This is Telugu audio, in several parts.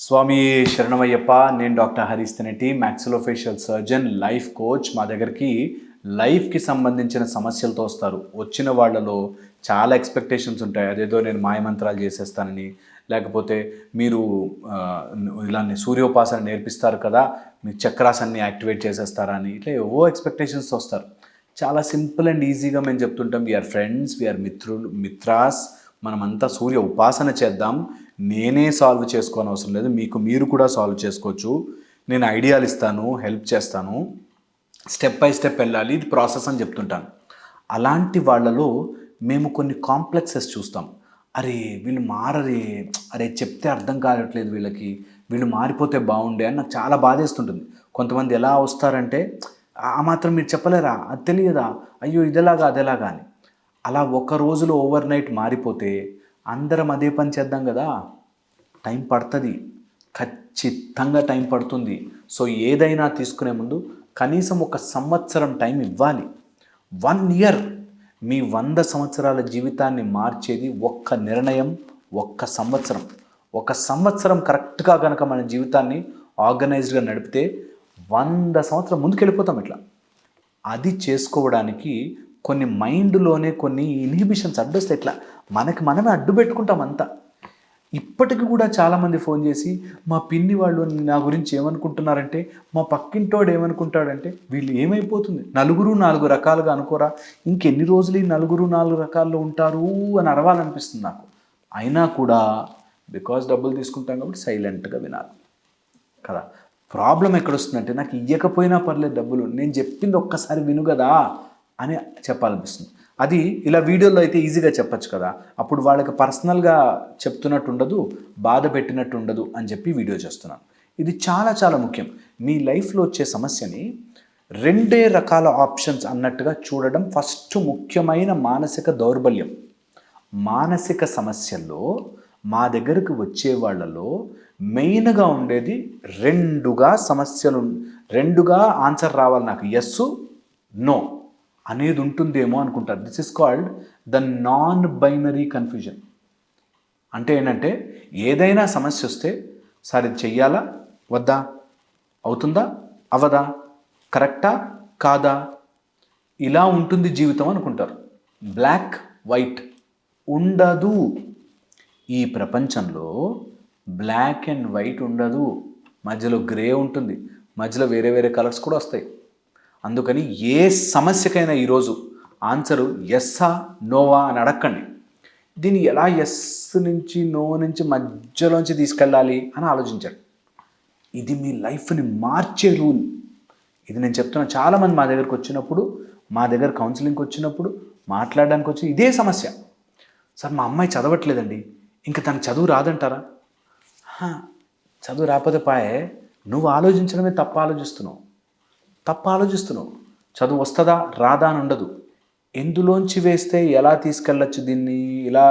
స్వామి శరణమయ్యప్ప. నేను doctor Harish Tenati, maxillofacial surgeon, life coach. మా దగ్గరికి లైఫ్కి సంబంధించిన సమస్యలతో వస్తారు. వచ్చిన వాళ్ళలో చాలా ఎక్స్పెక్టేషన్స్ ఉంటాయి. అదేదో నేను మాయమంత్రాలు చేసేస్తానని, లేకపోతే మీరు ఇలానే సూర్యోపాసన నేర్పిస్తారు కదా, మీ చక్రాస్ అన్ని యాక్టివేట్ చేసేస్తారా అని, ఇట్లా ఏవో ఎక్స్పెక్టేషన్స్ వస్తారు. చాలా సింపుల్ అండ్ ఈజీగా మేము చెప్తుంటాం, వీఆర్ ఫ్రెండ్స్, వీఆర్ మిత్రాస్, మనమంతా సూర్య ఉపాసన చేద్దాం. నేనే సాల్వ్ చేసుకోని అవసరం లేదు, మీరు కూడా సాల్వ్ చేసుకోవచ్చు. నేను ఐడియాలు ఇస్తాను, హెల్ప్ చేస్తాను, స్టెప్ బై స్టెప్ వెళ్ళాలి, ఇది ప్రాసెస్ అని చెప్తుంటాను. అలాంటి వాళ్ళలో మేము కొన్ని కాంప్లెక్సెస్ చూస్తాం. అరే వీళ్ళు మారరే, అరే చెప్తే అర్థం కావట్లేదు వీళ్ళకి, వీళ్ళు మారిపోతే బాగుండే అని నాకు చాలా బాధేస్తుంటుంది. కొంతమంది ఎలా వస్తారంటే, ఆ మాత్రం మీరు చెప్పలేరా, అది తెలియదా, అయ్యో ఇదేలాగా అదేలాగా అని. అలా ఒక రోజులో ఓవర్ నైట్ మారిపోతే అందరం అదే పని చేద్దాం కదా, టైం పడుతుంది, ఖచ్చితంగా టైం పడుతుంది. సో ఏదైనా తీసుకునే ముందు కనీసం 1 సంవత్సరం టైం ఇవ్వాలి. 1 ఇయర్ మీ 100 సంవత్సరాల జీవితాన్ని మార్చేది ఒక్క నిర్ణయం, 1 సంవత్సరం. 1 సంవత్సరం కరెక్ట్గా కనుక మన జీవితాన్ని ఆర్గనైజ్డ్గా నడిపితే 100 సంవత్సరం ముందుకు వెళ్ళిపోతాం. ఇట్లా అది చేసుకోవడానికి కొన్ని మైండ్లోనే కొన్ని ఇన్హిబిషన్స్ అడ్డొస్తాయి. ఇట్లా మనమే అడ్డు పెట్టుకుంటాం అంతా. ఇప్పటికి కూడా చాలామంది ఫోన్ చేసి, మా పిన్ని వాళ్ళు నా గురించి ఏమనుకుంటున్నారంటే, మా పక్కింటోడు ఏమనుకుంటాడంటే, వీళ్ళు ఏమైపోతుంది, నలుగురు 4 రకాలుగా అనుకోరా, ఇంకెన్ని రోజులు ఈ నలుగురు 4 రకాల్లో ఉంటారు అని అరవాలనిపిస్తుంది నాకు. అయినా కూడా బికాజ్ డబ్బులు తీసుకుంటాం కాబట్టి సైలెంట్గా వినాలి కదా. ప్రాబ్లం ఎక్కడొస్తుందంటే, నాకు ఇవ్వకపోయినా పర్లేదు డబ్బులు, నేను చెప్పింది ఒక్కసారి విను కదా అని చెప్పాలనిపిస్తుంది. అది ఇలా వీడియోలో అయితే ఈజీగా చెప్పచ్చు కదా, అప్పుడు వాళ్ళకి పర్సనల్గా చెప్తున్నట్టు ఉండదు, బాధ పెట్టినట్టు ఉండదు అని చెప్పి వీడియో చేస్తున్నాను. ఇది చాలా చాలా ముఖ్యం. మీ లైఫ్లో వచ్చే సమస్యని 2 రకాల ఆప్షన్స్ అన్నట్టుగా చూడడం ఫస్ట్ ముఖ్యమైన మానసిక దౌర్బల్యం. మానసిక సమస్యల్లో మా దగ్గరకు వచ్చే వాళ్ళలో మెయిన్గా ఉండేది 2గా సమస్యలు, 2గా ఆన్సర్ రావాలి నాకు, ఎస్ నో అనేది ఉంటుందేమో అనుకుంటారు. This is called the non binary confusion. అంటే ఏంటంటే, ఏదైనా సమస్య వస్తే సార్ ఇది చెయ్యాలా వద్దా, అవుతుందా అవదా, కరెక్టా కాదా, ఇలా ఉంటుంది జీవితం అనుకుంటారు. బ్లాక్ వైట్ ఉండదు. ఈ ప్రపంచంలో బ్లాక్ అండ్ వైట్ ఉండదు, మధ్యలో గ్రే ఉంటుంది, మధ్యలో వేరే వేరే కలర్స్ కూడా వస్తాయి. అందుకని ఏ సమస్యకైనా ఈరోజు ఆన్సరు ఎస్సా నోవా అని అడగండి. దీన్ని ఎలా ఎస్ నుంచి నో నుంచి మధ్యలోంచి తీసుకెళ్ళాలి అని ఆలోచించండి. ఇది మీ లైఫ్ని మార్చే రూల్. ఇది నేను చెప్తున్నా. చాలామంది మా దగ్గరకు వచ్చినప్పుడు, మా దగ్గర కౌన్సిలింగ్కి వచ్చినప్పుడు, మాట్లాడడానికి వచ్చి ఇదే సమస్య, సార్ మా అమ్మాయి చదవట్లేదండి, ఇంకా తనకు చదువు రాదంటారా? చదువు రాకపోతే పాయే, నువ్వు ఆలోచించడమే తప్పు ఆలోచిస్తున్నావు. చదువు వస్తుందా రాదా అని ఉండదు, ఎందులోంచి వేస్తే ఎలా తీసుకెళ్ళచ్చు దీన్ని, ఇలా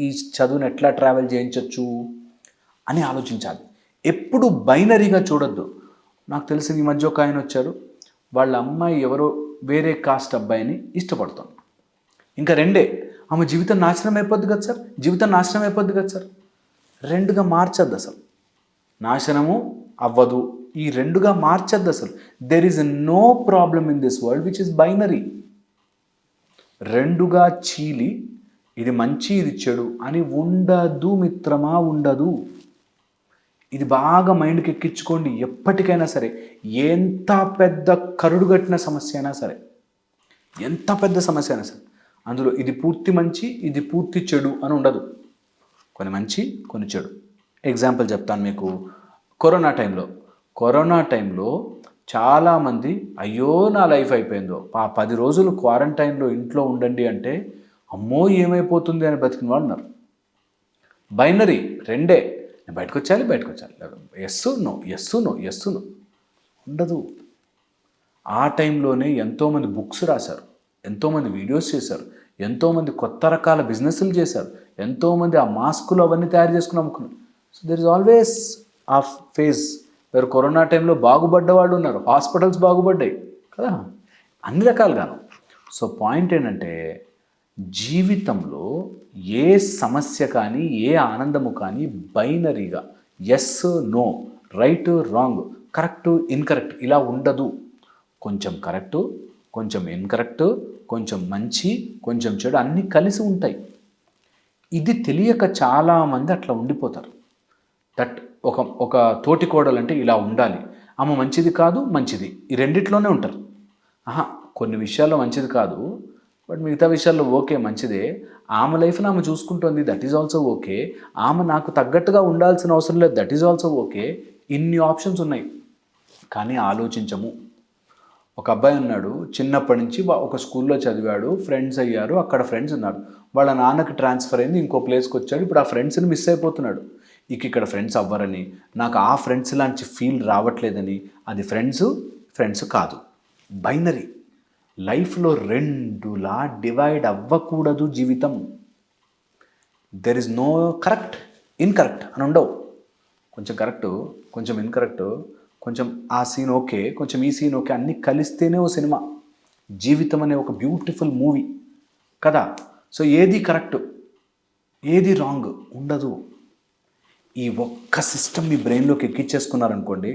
ఈ చదువుని ఎట్లా ట్రావెల్ చేయించవచ్చు అని ఆలోచించాలి. ఎప్పుడు బైనరీగా చూడొద్దు. నాకు తెలిసిన ఈ మధ్య ఒక ఆయన వచ్చారు, వాళ్ళ అమ్మాయి ఎవరో వేరే కాస్ట్ అబ్బాయిని ఇష్టపడుతుంది. ఇంకా 2, ఆమె జీవితం నాశనం అయిపోద్ది కదా సార్, 2గా మార్చద్దు అసలు. నాశనము అవ్వదు, ఈ 2గా మార్చద్దు అసలు. There is no problem in this world which is binary. 2గా చీలి ఇది మంచి ఇది చెడు అని ఉండదు మిత్రమా, ఉండదు. ఇది బాగా మైండ్కి ఎక్కించుకోండి. ఎప్పటికైనా సరే, ఎంత పెద్ద కరుడుగట్టిన సమస్య అయినా సరే, ఎంత పెద్ద సమస్య అయినా సరే, అందులో ఇది పూర్తి మంచి ఇది పూర్తి చెడు అని ఉండదు. కొన్ని మంచి కొన్ని చెడు. ఎగ్జాంపుల్ చెప్తాను మీకు. కరోనా టైంలో చాలామంది, అయ్యో నా లైఫ్ అయిపోయిందో, 10 రోజులు క్వారంటైన్లో ఇంట్లో ఉండండి అంటే, అమ్మో ఏమైపోతుంది అని బతికిన వాళ్ళు ఉన్నారు. బైనరీ 2, నేను బయటకు వచ్చాలి, ఎస్సు నో ఉండదు. ఆ టైంలోనే ఎంతోమంది బుక్స్ రాశారు, ఎంతోమంది వీడియోస్ చేశారు, ఎంతోమంది కొత్త రకాల బిజినెస్లు చేశారు, ఎంతోమంది ఆ మాస్కులు అవన్నీ తయారు చేసుకుని అమ్ముకున్నారు. సో దెర్ ఇస్ ఆల్వేస్ ఆ ఫేజ్ వేరు. కరోనా టైంలో బాగుపడ్డ వాళ్ళు ఉన్నారు, హాస్పిటల్స్ బాగుపడ్డాయి కదా, అన్ని రకాలుగాను. సో పాయింట్ ఏంటంటే, జీవితంలో ఏ సమస్య కానీ ఏ ఆనందము కానీ బైనరీగా yes no, right wrong, correct incorrect ఇలా ఉండదు. కొంచెం కరెక్టు, కొంచెం ఇన్కరెక్ట్, కొంచెం మంచి, కొంచెం చెడు అన్నీ కలిసి ఉంటాయి. ఇది తెలియక చాలామంది అట్లా ఉండిపోతారు. దట్ ఒక ఒక తోటి కోడలంటే ఇలా ఉండాలి, ఆమె మంచిది కాదు మంచిది ఈ రెండిట్లోనే ఉంటారు. కొన్ని విషయాల్లో మంచిది కాదు, బట్ మిగతా విషయాల్లో ఓకే మంచిదే, ఆమె లైఫ్ని ఆమె చూసుకుంటుంది, దట్ ఈజ్ ఆల్సో ఓకే, ఆమె నాకు తగ్గట్టుగా ఉండాల్సిన అవసరం లేదు, దట్ ఈజ్ ఆల్సో ఓకే. ఇన్ని ఆప్షన్స్ ఉన్నాయి కానీ ఆలోచించము. ఒక అబ్బాయి ఉన్నాడు, చిన్నప్పటి నుంచి ఒక స్కూల్లో చదివాడు, ఫ్రెండ్స్ అయ్యారు, అక్కడ ఫ్రెండ్స్ ఉన్నారు. వాళ్ళ నాన్నకి ట్రాన్స్ఫర్ అయింది, ఇంకో ప్లేస్కి వచ్చాడు, ఇప్పుడు ఆ ఫ్రెండ్స్ని మిస్ అయిపోతున్నాడు. ఇక్కడ ఫ్రెండ్స్ అవ్వరని, నాకు ఆ ఫ్రెండ్స్ లాంటి ఫీల్ రావట్లేదని, అది ఫ్రెండ్స్ కాదు, బైనరీ. లైఫ్లో రెండులా డివైడ్ అవ్వకూడదు జీవితం. There is no correct incorrect అని ఉండవు. కొంచెం కరెక్టు, కొంచెం ఇన్కరెక్టు, కొంచెం ఆ సీన్ ఓకే, కొంచెం ఈ సీన్ ఓకే, అన్నీ కలిస్తేనే ఓ సినిమా. జీవితం అనే ఒక బ్యూటిఫుల్ మూవీ కదా. సో ఏది కరెక్టు ఏది రాంగ్ ఉండదు. ఈ ఒక్క సిస్టమ్ మీ బ్రెయిన్లోకి ఎక్కించేసుకున్నారనుకోండి,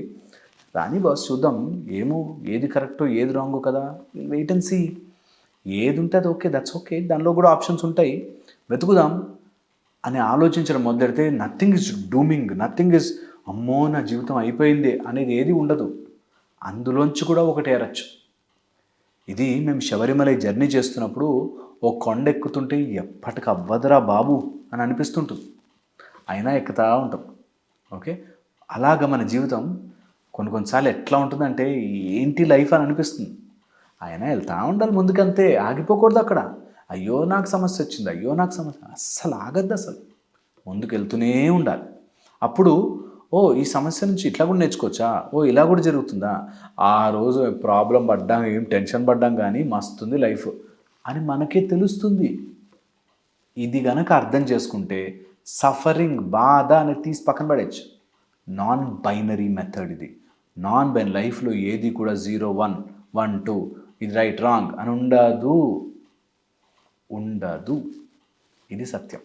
రాని బాస్ చూద్దాం, ఏమో ఏది కరెక్టో ఏది రాంగో కదా, వెయిట్ అండ్ సీ. ఏది ఉంటే అది ఓకే, దట్స్ ఓకే, దానిలో కూడా ఆప్షన్స్ ఉంటాయి, వెతుకుదాం అని ఆలోచించడం మొదలెడితే నథింగ్ ఇస్ డూమింగ్, నథింగ్ ఇస్ అమ్మో నా జీవితం అయిపోయింది అనేది ఏది ఉండదు. అందులోంచి కూడా ఒకటి ఏరచ్చు. ఇది మేము శబరిమల జర్నీ చేస్తున్నప్పుడు ఓ కొండ ఎక్కుతుంటే ఎప్పటికి అవ్వదురా బాబు అని అనిపిస్తుంటుంది, అయినా ఎక్కుతా ఉంటాం. ఓకే, అలాగ మన జీవితం కొన్నిసార్లు ఎట్లా ఉంటుందంటే ఏంటి లైఫ్ అని అనిపిస్తుంది, అయినా వెళ్తూ ఉండాలి ముందుకంతే, ఆగిపోకూడదు అక్కడ. అయ్యో నాకు సమస్య వచ్చింది, అయ్యో నాకు సమస్య, అస్సలు ఆగద్దు, అసలు ముందుకు వెళ్తూనే ఉండాలి. అప్పుడు ఈ సమస్య నుంచి ఇట్లా కూడా నేర్చుకోవచ్చా, ఇలా కూడా జరుగుతుందా, ఆ రోజు ప్రాబ్లం పడ్డాం, ఏం టెన్షన్ పడ్డాం కానీ మస్తుంది లైఫ్ అని మనకే తెలుస్తుంది. ఇది గనక అర్థం చేసుకుంటే సఫరింగ్, బాధ అనేది తీసి పక్కన పడేయచ్చు. నాన్ బైనరీ మెథడ్ ఇది. నాన్ బైనరీ లైఫ్లో ఏది కూడా 0, 1, 1, 2 ఇది రైట్ రాంగ్ అని ఉండదు. ఇది సత్యం.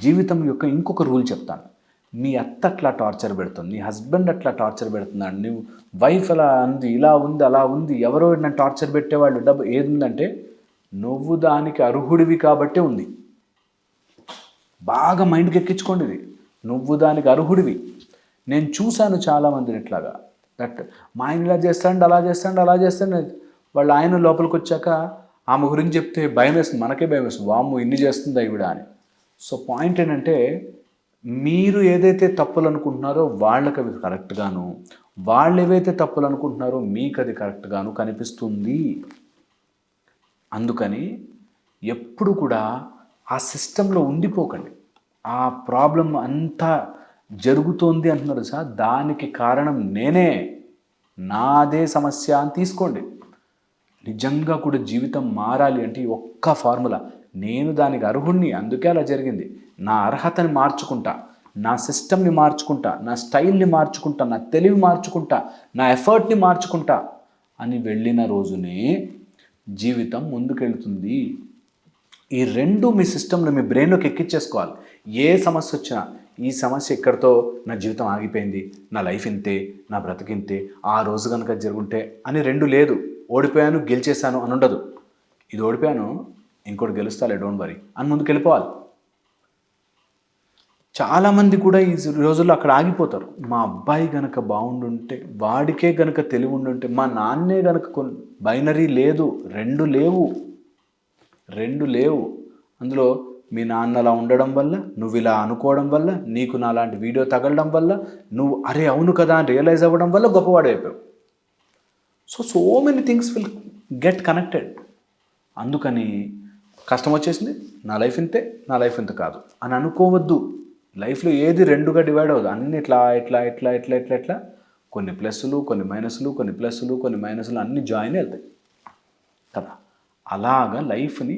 జీవితం యొక్క ఇంకొక రూల్ చెప్తాను. మీ అత్త అట్లా టార్చర్ పెడుతుంది, నీ హస్బెండ్ అట్లా టార్చర్ పెడుతున్నాడు, నువ్వు వైఫ్ అలా ఉంది, ఇలా ఉంది, అలా ఉంది, ఎవరో నన్ను టార్చర్ పెట్టేవాళ్ళు, డబ్బు ఏది ఉందంటే నువ్వు దానికి అర్హుడివి కాబట్టే ఉంది. బాగా మైండ్కి ఎక్కించుకోండి ఇది, నువ్వు దానికి అర్హుడివి. నేను చూశాను చాలామందిని ఇట్లాగా, దట్ మా ఆయన ఇలా చేస్తాడు, అలా చేస్తాడు, వాళ్ళు ఆయన లోపలికి వచ్చాక ఆమె గురించి చెప్తే భయం వేస్తుంది, మనకే భయం వేస్తుంది, వామ్ము ఇన్ని చేస్తుంది ఈవిడ అని. సో పాయింట్ ఏంటంటే మీరు ఏదైతే తప్పులు అనుకుంటున్నారో వాళ్ళకి అవి కరెక్ట్గాను, వాళ్ళు ఏవైతే తప్పులు అనుకుంటున్నారో మీకు అది కరెక్ట్గాను కనిపిస్తుంది. అందుకని ఎప్పుడు కూడా ఆ సిస్టంలో ఉండిపోకండి. ఆ ప్రాబ్లం అంతా జరుగుతోంది అంటున్నారు సార్, దానికి కారణం నేనే, నాదే సమస్య అని తీసుకోండి. నిజంగా కూడా జీవితం మారాలి అంటే ఒక్క ఫార్ములా, నేను దానికి అర్హుణ్ణి, అందుకే అలా జరిగింది, నా అర్హతని మార్చుకుంటా, నా సిస్టమ్ని మార్చుకుంటా, నా స్టైల్ని మార్చుకుంటా, నా తెలివి మార్చుకుంటా, నా ఎఫర్ట్ని మార్చుకుంటా అని వెళ్ళిన రోజునే జీవితం ముందుకెళ్తుంది. ఈ రెండు మీ సిస్టంలో, మీ బ్రెయిన్లోకి ఎక్కించేసుకోవాలి. ఏ సమస్య వచ్చినా ఈ సమస్య ఎక్కడితో నా జీవితం ఆగిపోయింది, నా లైఫ్ ఇంతే, నా బ్రతికింతే, ఆ రోజు కనుక జరుగుంటే అని రెండు లేదు. ఓడిపోయాను గెలిచేశాను అని ఉండదు. ఇది ఓడిపోయాను ఇంకోటి గెలుస్తాలే, డోంట్ వరీ అని ముందుకు వెళ్ళిపోవాలి. చాలామంది కూడా ఈ రోజుల్లో అక్కడ ఆగిపోతారు. మా అబ్బాయి గనక బాగుండుంటే, వాడికే గనక తెలివి ఉండుంటే, మా నాన్నే గనక బైనరీ లేదు, రెండు లేవు. అందులో మీ నాన్న అలా ఉండడం వల్ల, నువ్వు ఇలా అనుకోవడం వల్ల, నీకు నాలాంటి వీడియో తగలడం వల్ల, నువ్వు అరే అవును కదా అని రియలైజ్ అవ్వడం వల్ల గొప్పవాడు అయిపోయావు. So many things will get connected. అందుకని కష్టం వచ్చేసింది, నా లైఫ్ ఇంత కాదు అని అనుకోవద్దు. లైఫ్లో ఏది రెండుగా డివైడ్ అవ్వదు, అన్ని ఇట్లా కొన్ని ప్లస్లు, కొన్ని మైనస్లు, కొన్ని ప్లస్లు, కొన్ని మైనస్లు అన్నీ జాయిన్ వెళ్తాయి కదా. అలాగా లైఫ్ని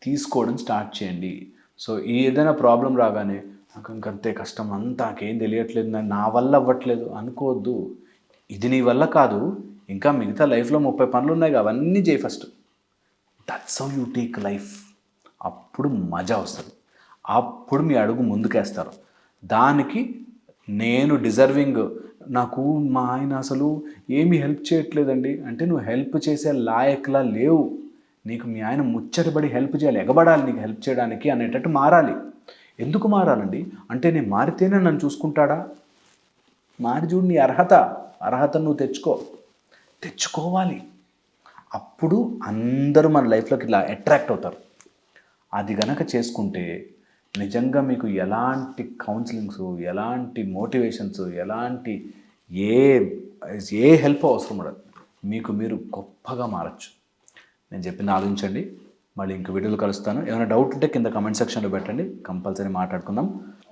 తీసుకోవడం స్టార్ట్ చేయండి. సో ఏదైనా ప్రాబ్లం రాగానే నాకు ఇంకంతే కష్టం, అంతా నాకేం తెలియట్లేదు, నా వల్ల అవ్వట్లేదు అనుకోవద్దు. ఇది నీ వల్ల కాదు, ఇంకా మిగతా లైఫ్లో 30 పనులు ఉన్నాయి, అవన్నీ చేయి first. That's how you take life. అప్పుడు మజా వస్తుంది, అప్పుడు మీ అడుగు ముందుకేస్తారు. దానికి నేను డిజర్వింగ్, నాకు మా ఆయన అసలు ఏమీ హెల్ప్ చేయట్లేదండి అంటే, నువ్వు హెల్ప్ చేసే లాయక్లా లేవు. నీకు మీ ఆయన ముచ్చటబడి హెల్ప్ చేయాలి, ఎగబడాలి నీకు హెల్ప్ చేయడానికి అనేటట్టు మారాలి. ఎందుకు మారాలండి అంటే, నేను మారితేనే నన్ను చూసుకుంటాడా? మారి చూడు, నీ అర్హత నువ్వు తెచ్చుకోవాలి. అప్పుడు అందరూ మన లైఫ్లోకి ఇలా అట్రాక్ట్ అవుతారు. అది గనక చేసుకుంటే నిజంగా మీకు ఎలాంటి కౌన్సిలింగ్స్, ఎలాంటి మోటివేషన్స్, ఎలాంటి ఏ ఏ హెల్ప్ అవసరం ఉండదు. మీకు మీరు గొప్పగా మారచ్చు. నేను చెప్పింది ఆలోచించండి. మళ్ళీ ఇంక వీడియోలు కలుస్తాను. ఏమైనా డౌట్ ఉంటే కింద కమెంట్ సెక్షన్లో పెట్టండి, కంపల్సరీ మాట్లాడుకుందాం.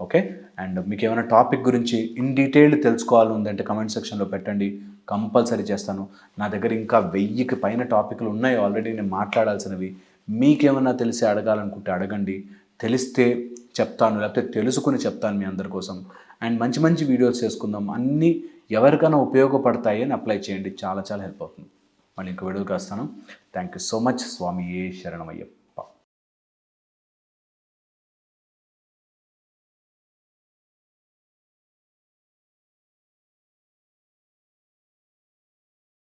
ఓకే, అండ్ మీకు ఏమైనా టాపిక్ గురించి ఇన్ డీటెయిల్ తెలుసుకోవాలి ఉందంటే కమెంట్ సెక్షన్లో పెట్టండి, కంపల్సరీ చేస్తాను. నా దగ్గర ఇంకా 1000కి పైన టాపిక్లు ఉన్నాయి ఆల్రెడీ నేను మాట్లాడాల్సినవి. మీకేమన్నా తెలిసి అడగాలనుకుంటే అడగండి, తెలిస్తే చెప్తాను, లేకపోతే తెలుసుకుని చెప్తాను మీ అందరి కోసం. అండ్ మంచి మంచి వీడియోస్ చేసుకుందాం, అన్నీ ఎవరికైనా ఉపయోగపడతాయి అని అప్లై చేయండి, చాలా చాలా హెల్ప్ అవుతుంది. మళ్ళీ ఇంకో వీడియోకి వస్తాను. Thank you so much. స్వామియే శరణమయ్యప్ప.